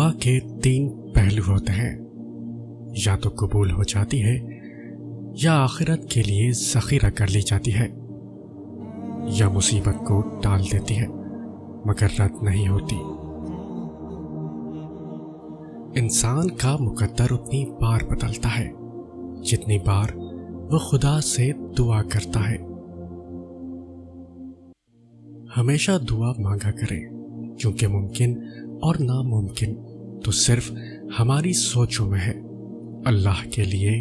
دعا کے 3 پہلو ہوتے ہیں، یا تو قبول ہو جاتی ہے، یا آخرت کے لیے ذخیرہ کر لی جاتی ہے، یا مصیبت کو ٹال دیتی ہے مگر رد نہیں ہوتی۔ انسان کا مقدر اتنی بار بدلتا ہے جتنی بار وہ خدا سے دعا کرتا ہے۔ ہمیشہ دعا مانگا کریں، کیونکہ ممکن اور ناممکن تو صرف ہماری سوچوں میں ہے، اللہ کے لیے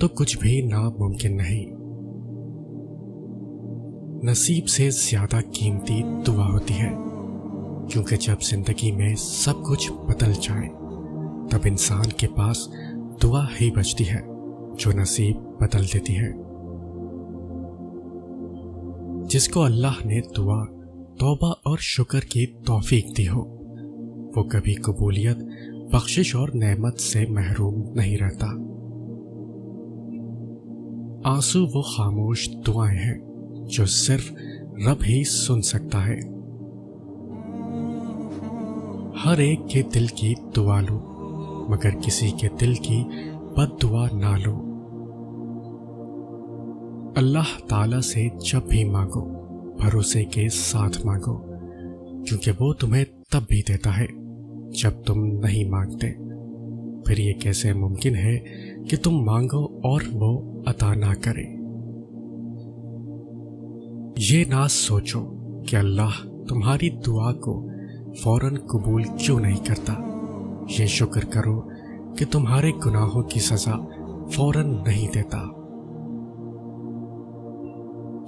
تو کچھ بھی ناممکن نہیں۔ نصیب سے زیادہ قیمتی دعا ہوتی ہے، کیونکہ جب زندگی میں سب کچھ بدل جائے تب انسان کے پاس دعا ہی بچتی ہے جو نصیب بدل دیتی ہے۔ جس کو اللہ نے دعا، توبہ اور شکر کی توفیق دی ہو، وہ کبھی قبولیت، بخشش اور نعمت سے محروم نہیں رہتا۔ آنسو وہ خاموش دعائیں ہیں جو صرف رب ہی سن سکتا ہے۔ ہر ایک کے دل کی دعا لو، مگر کسی کے دل کی بد دعا نہ لو۔ اللہ تعالی سے جب بھی مانگو بھروسے کے ساتھ مانگو، کیونکہ وہ تمہیں تب بھی دیتا ہے جب تم نہیں مانگتے۔ پھر یہ کیسے ممکن ہے کہ تم مانگو اور وہ عطا نہ کرے؟ یہ نہ سوچو کہ اللہ تمہاری دعا کو فوراً قبول کیوں نہیں کرتا، یہ شکر کرو کہ تمہارے گناہوں کی سزا فوراً نہیں دیتا۔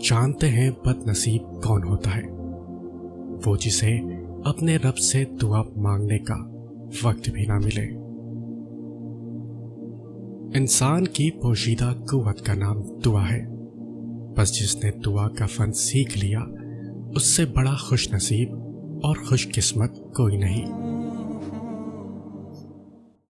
جانتے ہیں بد نصیب کون ہوتا ہے؟ وہ جسے اپنے رب سے دعا مانگنے کا وقت بھی نہ ملے۔ انسان کی پوشیدہ قوت کا نام دعا ہے، بس جس نے دعا کا فن سیکھ لیا اس سے بڑا خوش نصیب اور خوش قسمت کوئی نہیں۔